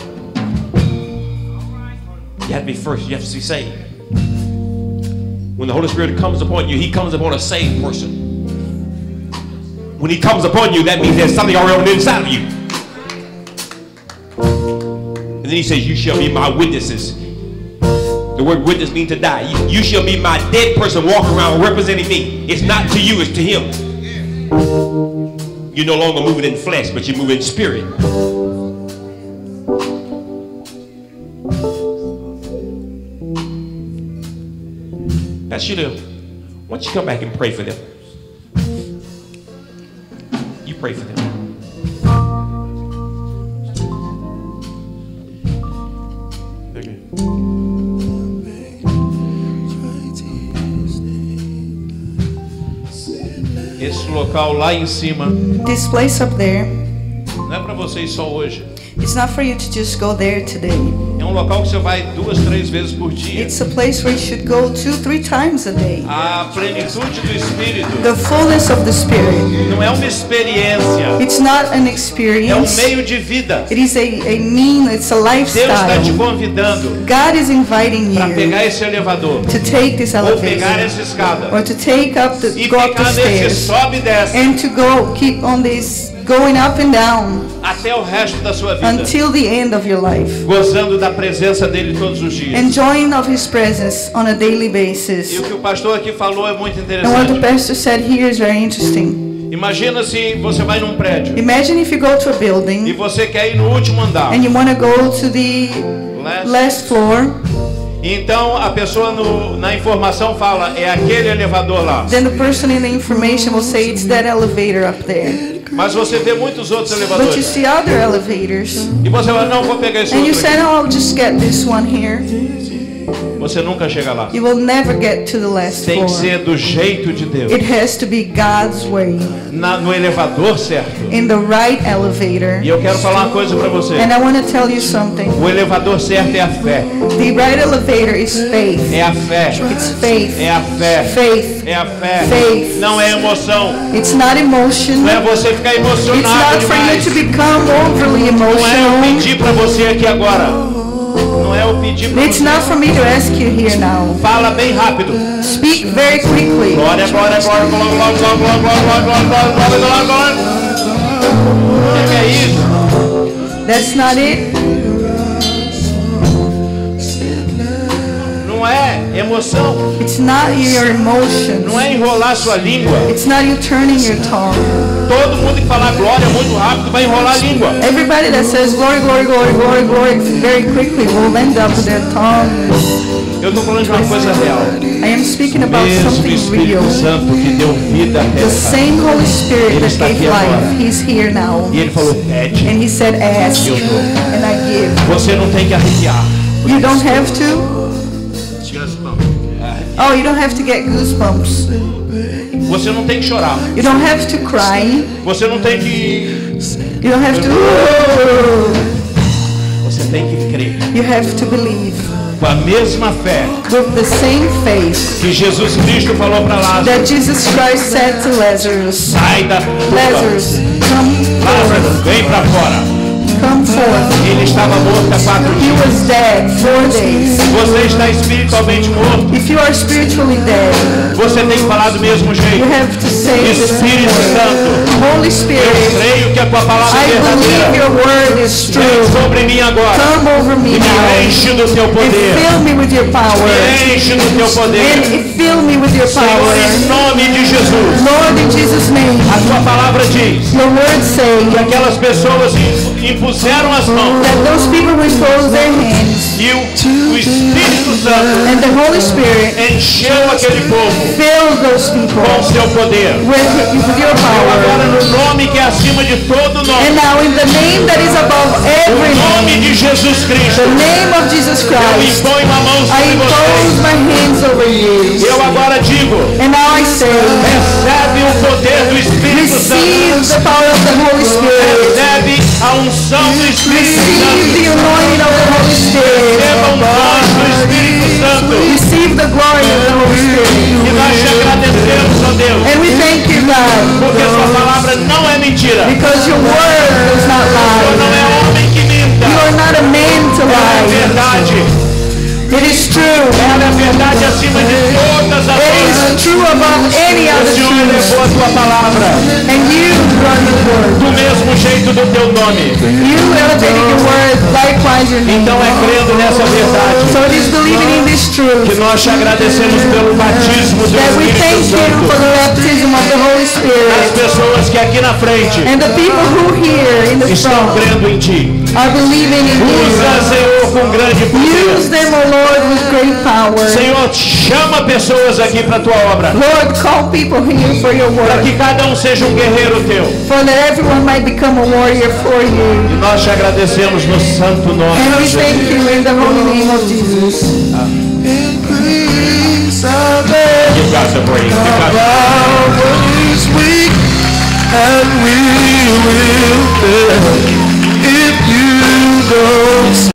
C: You have to be first. You have to be saved. When the Holy Spirit comes upon you, He comes upon a saved person. When He comes upon you, that means there's something already on the inside of you. And then He says, you shall be my witnesses. The word witness means to die. You shall be my dead person walking around representing me. It's not to you, it's to Him. You're no longer moving in flesh, but you move in spirit. That's you do. Why don't you come back and pray for them? You pray for them. Okay.
A: Esse local lá em cima
B: This place up there,
A: não é para vocês só hoje.
B: it's not for you to just go there today.
A: É um local que você vai 2, 3 vezes por dia.
B: It's a place where you should go 2, 3 times a day.
A: A plenitude do Espírito
B: The fullness of the Spirit.
A: não é uma experiência,
B: It's not an
A: é um
B: experience.
A: meio de vida.
B: It is a mean, it's a
A: Deus está te
B: lifestyle.
A: convidando
B: God is inviting
A: para
B: you
A: pegar esse elevador
B: to take this
A: ou pegar
B: elevator
A: essa escada
B: or to take up
A: e
B: go up the
A: ficar nesse
B: stairs
A: sobe e desce
B: and to go keep on this going up and down
A: até o resto da sua vida,
B: until the end of your life,
A: gozando da presença dele todos os dias.
B: enjoying of His presence on a daily
A: E
B: basis.
A: o que o pastor aqui falou é muito
B: And what the
A: interessante.
B: pastor said here is very interesting.
A: Imagina se você vai num prédio
B: Imagine if you go to a
A: e
B: building
A: você quer ir no último andar.
B: and you want to go to the last floor.
A: Então a pessoa na informação fala, é aquele elevador lá.
B: Then the person in the information will say it's that elevator up there.
A: Mas você vê muitos outros
B: But you
A: elevadores.
B: see other elevators
A: E você fala, não, vou pegar esse
B: and you
A: outro
B: said,
A: aqui.
B: oh, I'll just get this one here.
A: Você nunca chega lá.
B: You will never get to the last
A: Tem que
B: floor.
A: ser do jeito de Deus.
B: It has to be God's way,
A: No elevador certo.
B: in the right elevator.
A: E eu quero falar uma coisa para você.
B: And I want to tell you something.
A: O elevador certo é a fé.
B: The right elevator is faith.
A: É a fé.
B: It's faith.
A: É a fé.
B: Faith.
A: É a fé.
B: Faith.
A: Não é emoção.
B: It's not emotion.
A: Não é você ficar
B: It's
A: emocionado
B: not for you
A: demais.
B: to become overly
A: Não é eu
B: emotional.
A: pedir para você aqui agora. Não é eu pedir para
B: It's
A: você.
B: not for me to ask you here now.
A: Fala bem rápido.
B: Speak very quickly.
A: Glória, glória, glória, glória, glória, glória, glória, glória, glória, glória, glória, glória. O que é isso?
B: That's not it.
A: Não é emoção.
B: It's not your emotions.
A: Não é enrolar sua língua.
B: It's not you turning your tongue.
A: Todo mundo que falar glória muito rápido vai enrolar a língua.
B: Everybody that says glory, glory, glory, glory, glory very quickly will end up with their tongue.
A: Eu estou falando de uma coisa real.
B: I am speaking about
A: Mesmo
B: something
A: Espírito
B: real.
A: Santo que deu vida à
B: The
A: terra.
B: same Holy Spirit
A: Ele
B: that
A: está
B: gave
A: aqui agora.
B: life, He's here now.
A: E ele falou, pede.
B: And He said, ask,
A: Eu dou.
B: and I give.
A: Você não tem que arrepiar.
B: You don't have to? Oh, you don't have to get goosebumps.
A: Você não tem que chorar.
B: You don't have to cry.
A: Você não tem que...
B: You don't have to.
A: Você tem que crer.
B: You have to believe
A: Com a mesma fé
B: with the same faith
A: que Jesus Cristo falou para Lázaro.
B: that Jesus Christ said to Lazarus,
A: Sai da tumba.
B: Lazarus, come
A: Lázaro,
B: forth.
A: vem para fora.
B: Come forth.
A: Ele estava morto há 4
B: He
A: dias.
B: was dead 4 days.
A: Você está espiritualmente morto.
B: If you are spiritually dead,
A: Você tem que falar do mesmo
B: you
A: jeito.
B: have to say the same
A: Espírito
B: word.
A: Santo,
B: Holy
A: eu
B: Spirit,
A: creio que a tua palavra é
B: I believe
A: verdadeira.
B: your word is
A: Vem
B: true.
A: sobre mim agora.
B: Come over me
A: E me
B: now
A: enche do teu
B: and
A: poder.
B: fill me with your power.
A: Me enche do teu poder.
B: And fill me with your
A: Senhor,
B: power.
A: em nome de Jesus.
B: Lord, in Jesus' name,
A: A tua palavra diz
B: your word say
A: que aquelas pessoas impuseram as mãos,
B: that those people who exposed their hands,
A: e o Espírito Santo
B: and the Holy Spirit
A: encheu aquele povo
B: filled those people
A: com seu poder.
B: with your
A: Eu agora,
B: power.
A: no nome que é acima de todo
B: And
A: nome,
B: now in the name that is above every
A: o nome
B: name,
A: de Jesus Cristo,
B: the name of Jesus
A: eu
B: Christ,
A: imponho a mão
B: I
A: sobre
B: impose
A: vocês.
B: my hands over you.
A: Eu agora digo,
B: And now I say,
A: recebe o poder do Espírito
B: receive
A: Santo.
B: the power of the Holy Spirit.
A: Recebe a unção do Espírito
B: Receive
A: Santo.
B: the anointing of the Holy Spirit.
A: Receba um voz do Espírito Santo.
B: Receive the glory of the Holy Spirit.
A: E nós te agradecemos, ó Deus,
B: And we thank you, God,
A: porque sua palavra não é mentira.
B: because your word does not
A: O Senhor não
B: lie.
A: é homem que minta.
B: You are not a man to
A: Ela é
B: lie.
A: verdade.
B: It is true.
A: Ela é verdade acima de todas as
B: It
A: outras.
B: is true above any
A: O
B: other
A: Senhor
B: truth.
A: elevou a tua palavra
B: And you run the word.
A: do mesmo jeito do teu nome.
B: You elevated your word, likewise your name.
A: Então é crendo nessa verdade
B: So it is believing in this
A: que
B: truth
A: nós te agradecemos pelo batismo do
B: that we thank
A: Espírito
B: you for
A: Santo.
B: the baptism of the Holy
A: As
B: Spirit.
A: pessoas que aqui na frente
B: And the people who here in the
A: estão
B: front
A: crendo em ti.
B: are believing in you.
A: Usa, Senhor, com grande
B: Use
A: poder.
B: them, O Lord, with great power.
A: Senhor, chama pessoas aqui para a tua obra.
B: Lord, call people here for your
A: Para
B: work,
A: que cada um seja um guerreiro teu.
B: for that everyone might become a warrior for you.
A: E nós te agradecemos no santo nome
B: And
A: de
B: we thank
A: Jesus.
B: you in the holy name of Jesus.
D: Increase our faith.
A: Give God the praise. Give God the
D: Power is weak, and we will fail if you don't